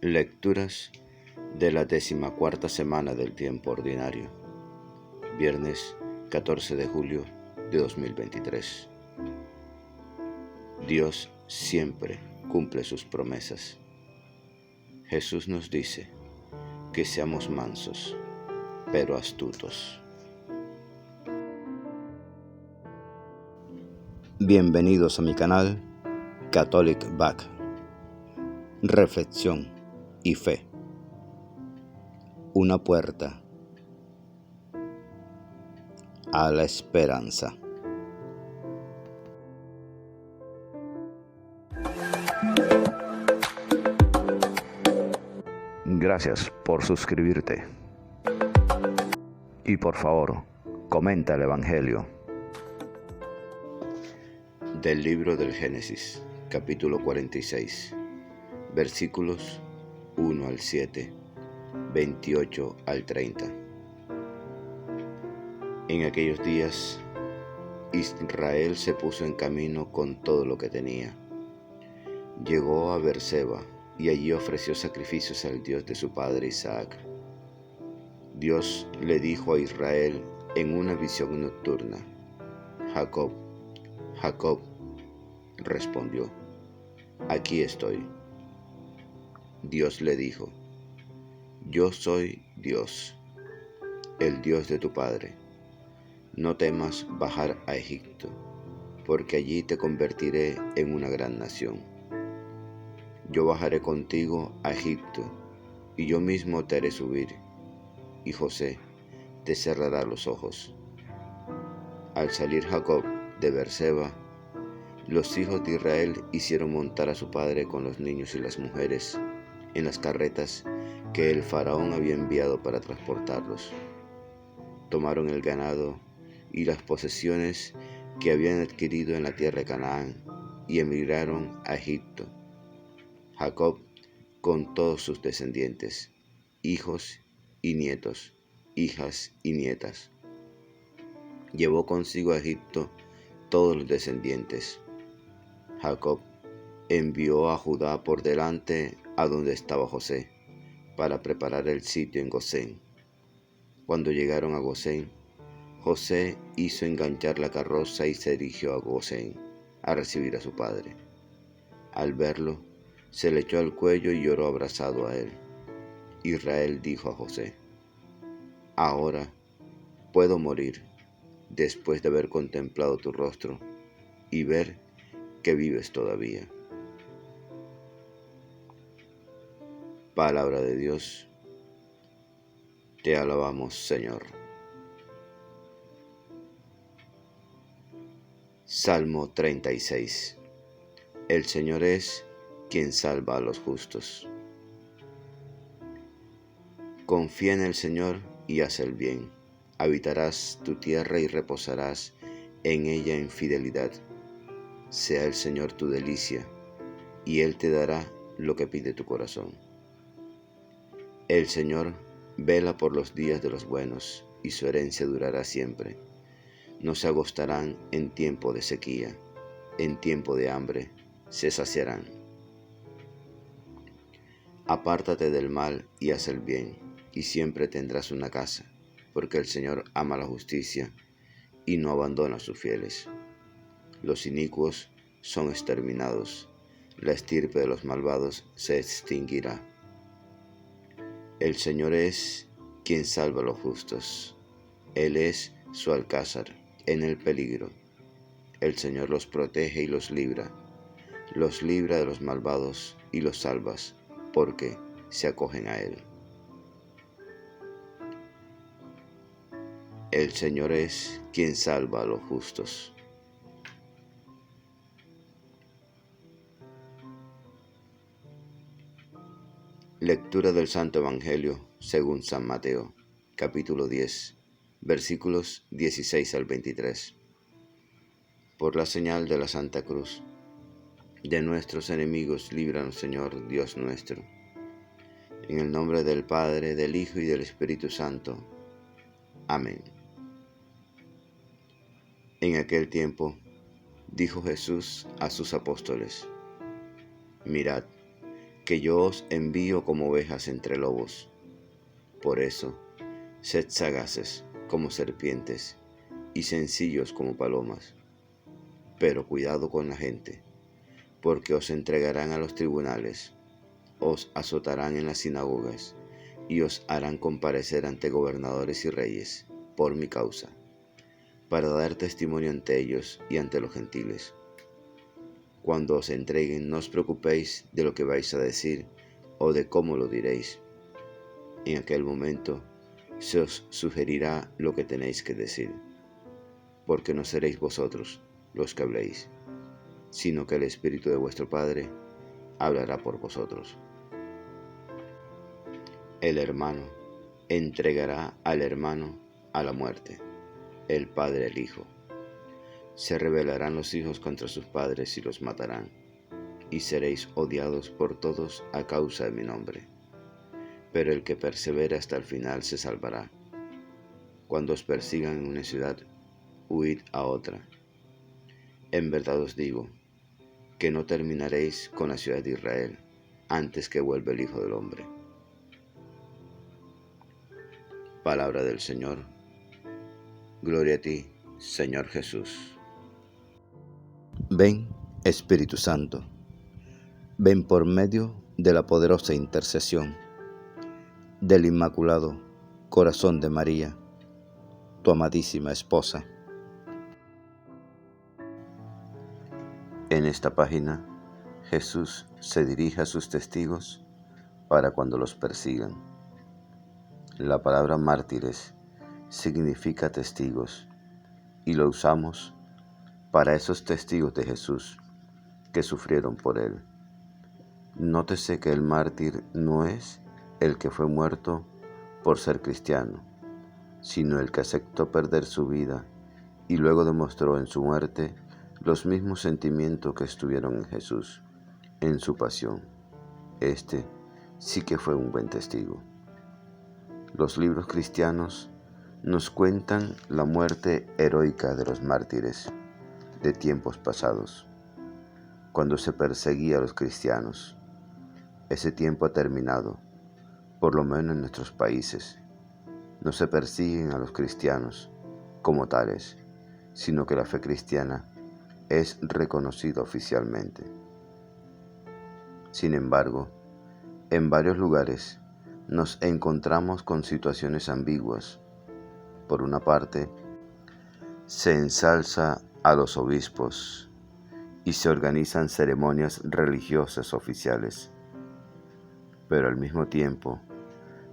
Lecturas de la 14ª semana del tiempo ordinario, viernes 14 de julio de 2023. Dios siempre cumple sus promesas. Jesús nos dice que seamos mansos, pero astutos. Bienvenidos a mi canal Catholic Back. Reflexión y fe. Una puerta a la esperanza. Gracias por suscribirte. Y por favor, comenta el Evangelio. Del libro del Génesis, capítulo 46, versículos 1 al 7, 28 al 30. En aquellos días, Israel se puso en camino con todo lo que tenía. Llegó a Beerseba y allí ofreció sacrificios al Dios de su padre Isaac. Dios le dijo a Israel en una visión nocturna: Jacob, Jacob. Respondió: aquí estoy. Dios le dijo: yo soy Dios, el Dios de tu padre. No temas bajar a Egipto, porque allí te convertiré en una gran nación. Yo bajaré contigo a Egipto, y yo mismo te haré subir, y José te cerrará los ojos. Al salir Jacob de Beerseba, los hijos de Israel hicieron montar a su padre con los niños y las mujeres en las carretas que el faraón había enviado para transportarlos. Tomaron el ganado y las posesiones que habían adquirido en la tierra de Canaán y emigraron a Egipto. Jacob con todos sus descendientes, hijos y nietos, hijas y nietas. Llevó consigo a Egipto todos los descendientes. Jacob envió a Judá por delante a donde estaba José, para preparar el sitio en Gosén. Cuando llegaron a Gosén, José hizo enganchar la carroza y se dirigió a Gosén a recibir a su padre. Al verlo, se le echó al cuello y lloró abrazado a él. Israel dijo a José: ahora puedo morir, después de haber contemplado tu rostro y ver que vives todavía. Palabra de Dios. Te alabamos, Señor. Salmo 36. El Señor es quien salva a los justos. Confía en el Señor y haz el bien. Habitarás tu tierra y reposarás en ella en fidelidad. Sea el Señor tu delicia, y Él te dará lo que pide tu corazón. El Señor vela por los días de los buenos, y su herencia durará siempre. No se agostarán en tiempo de sequía, en tiempo de hambre se saciarán. Apártate del mal y haz el bien, y siempre tendrás una casa, porque el Señor ama la justicia y no abandona a sus fieles. Los inicuos son exterminados, la estirpe de los malvados se extinguirá. El Señor es quien salva a los justos. Él es su alcázar en el peligro. El Señor los protege y los libra de los malvados y los salvas, porque se acogen a Él. El Señor es quien salva a los justos. Lectura del Santo Evangelio según San Mateo, capítulo 10, versículos 16 al 23. Por la señal de la Santa Cruz, de nuestros enemigos, líbranos, Señor Dios nuestro. En el nombre del Padre, del Hijo y del Espíritu Santo. Amén. En aquel tiempo, dijo Jesús a sus apóstoles: mirad, que yo os envío como ovejas entre lobos. Por eso, sed sagaces como serpientes y sencillos como palomas. Pero cuidado con la gente, porque os entregarán a los tribunales, os azotarán en las sinagogas y os harán comparecer ante gobernadores y reyes por mi causa, para dar testimonio ante ellos y ante los gentiles. Cuando os entreguen, no os preocupéis de lo que vais a decir o de cómo lo diréis. En aquel momento se os sugerirá lo que tenéis que decir, porque no seréis vosotros los que habléis, sino que el Espíritu de vuestro Padre hablará por vosotros. El hermano entregará al hermano a la muerte, el padre al hijo. Se rebelarán los hijos contra sus padres y los matarán, y seréis odiados por todos a causa de mi nombre. Pero el que persevera hasta el final se salvará. Cuando os persigan en una ciudad, huid a otra. En verdad os digo, que no terminaréis con la ciudad de Israel antes que vuelva el Hijo del Hombre. Palabra del Señor. Gloria a ti, Señor Jesús. Ven, Espíritu Santo, ven por medio de la poderosa intercesión del Inmaculado Corazón de María, tu amadísima esposa. En esta página, Jesús se dirige a sus testigos para cuando los persigan. La palabra mártires significa testigos y lo usamos para esos testigos de Jesús que sufrieron por él. Nótese que el mártir no es el que fue muerto por ser cristiano, sino el que aceptó perder su vida y luego demostró en su muerte los mismos sentimientos que estuvieron en Jesús, en su pasión. Este sí que fue un buen testigo. Los libros cristianos nos cuentan la muerte heroica de los mártires de tiempos pasados, cuando se perseguía a los cristianos. Ese tiempo ha terminado, por lo menos en nuestros países. No se persiguen a los cristianos como tales, sino que la fe cristiana es reconocida oficialmente. Sin embargo, en varios lugares nos encontramos con situaciones ambiguas. Por una parte, se ensalza a los obispos y se organizan ceremonias religiosas oficiales, pero al mismo tiempo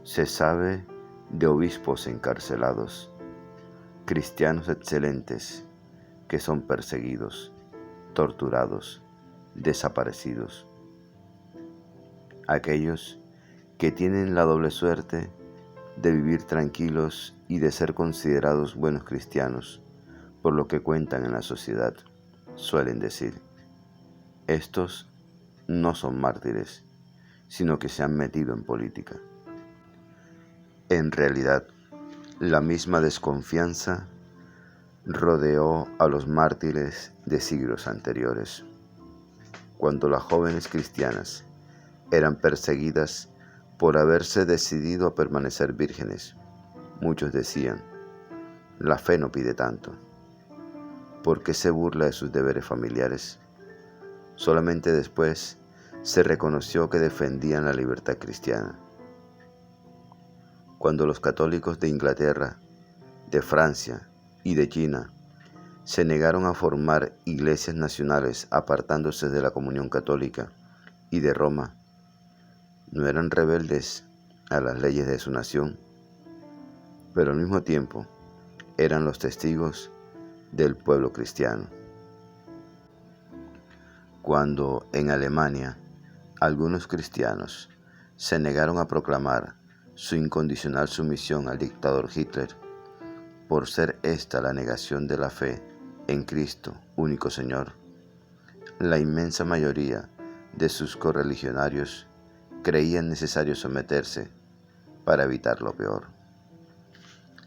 se sabe de obispos encarcelados, cristianos excelentes que son perseguidos, torturados, desaparecidos. Aquellos que tienen la doble suerte de vivir tranquilos y de ser considerados buenos cristianos, por lo que cuentan en la sociedad, suelen decir: estos no son mártires, sino que se han metido en política. En realidad, la misma desconfianza rodeó a los mártires de siglos anteriores. Cuando las jóvenes cristianas eran perseguidas por haberse decidido a permanecer vírgenes, muchos decían: la fe no pide tanto. ¿Por qué se burla de sus deberes familiares? Solamente después se reconoció que defendían la libertad cristiana. Cuando los católicos de Inglaterra, de Francia y de China se negaron a formar iglesias nacionales apartándose de la comunión católica y de Roma, ¿no eran rebeldes a las leyes de su nación? Pero al mismo tiempo eran los testigos del pueblo cristiano. Cuando en Alemania algunos cristianos se negaron a proclamar su incondicional sumisión al dictador Hitler, por ser esta la negación de la fe en Cristo, único Señor, la inmensa mayoría de sus correligionarios creían necesario someterse para evitar lo peor.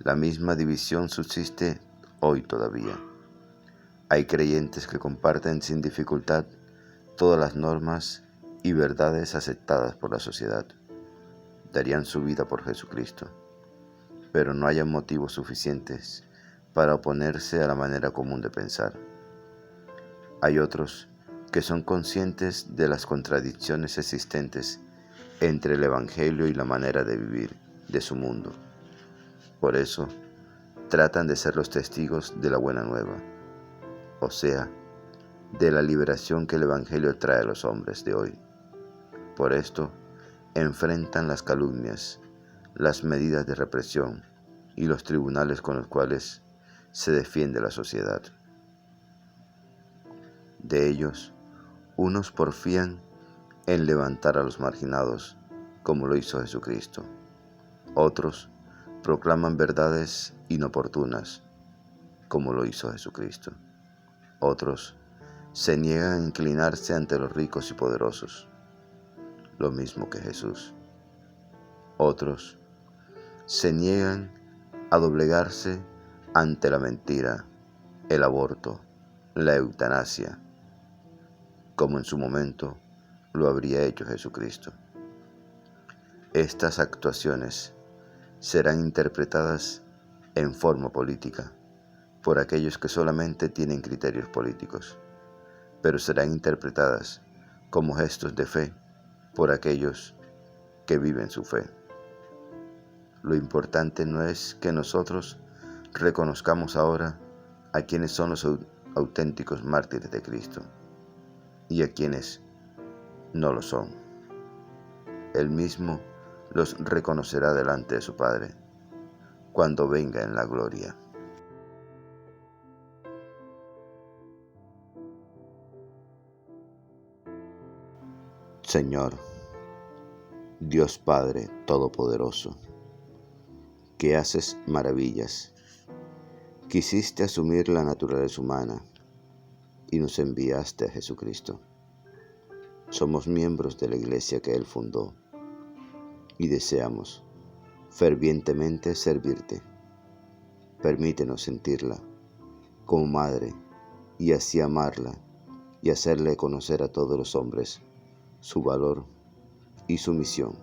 La misma división subsiste hoy todavía. Hay creyentes que comparten sin dificultad todas las normas y verdades aceptadas por la sociedad. Darían su vida por Jesucristo, pero no hayan motivos suficientes para oponerse a la manera común de pensar. Hay otros que son conscientes de las contradicciones existentes entre el Evangelio y la manera de vivir de su mundo. Por eso, tratan de ser los testigos de la buena nueva, o sea, de la liberación que el Evangelio trae a los hombres de hoy. Por esto, enfrentan las calumnias, las medidas de represión y los tribunales con los cuales se defiende la sociedad. De ellos, unos porfían en levantar a los marginados, como lo hizo Jesucristo. Otros proclaman verdades inoportunas, como lo hizo Jesucristo. Otros se niegan a inclinarse ante los ricos y poderosos, lo mismo que Jesús. Otros se niegan a doblegarse ante la mentira, el aborto, la eutanasia, como en su momento lo habría hecho Jesucristo. Estas actuaciones serán interpretadas en forma política por aquellos que solamente tienen criterios políticos, pero serán interpretadas como gestos de fe por aquellos que viven su fe. Lo importante no es que nosotros reconozcamos ahora a quienes son los auténticos mártires de Cristo y a quienes no lo son. Él mismo los reconocerá delante de su Padre cuando venga en la gloria. Señor, Dios Padre Todopoderoso, que haces maravillas, quisiste asumir la naturaleza humana y nos enviaste a Jesucristo. Somos miembros de la Iglesia que Él fundó y deseamos fervientemente servirte. Permítenos sentirla como madre y así amarla y hacerle conocer a todos los hombres su valor y su misión.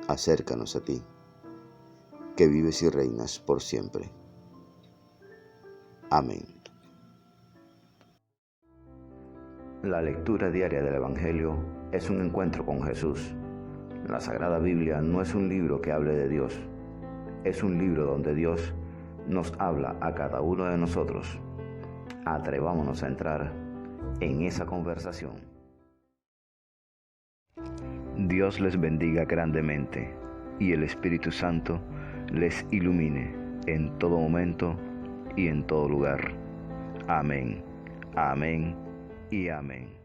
Acércanos a ti, que vives y reinas por siempre. Amén. La lectura diaria del Evangelio es un encuentro con Jesús. La Sagrada Biblia no es un libro que hable de Dios, es un libro donde Dios nos habla a cada uno de nosotros. Atrevámonos a entrar en esa conversación. Dios les bendiga grandemente y el Espíritu Santo les ilumine en todo momento y en todo lugar. Amén, amén y amén.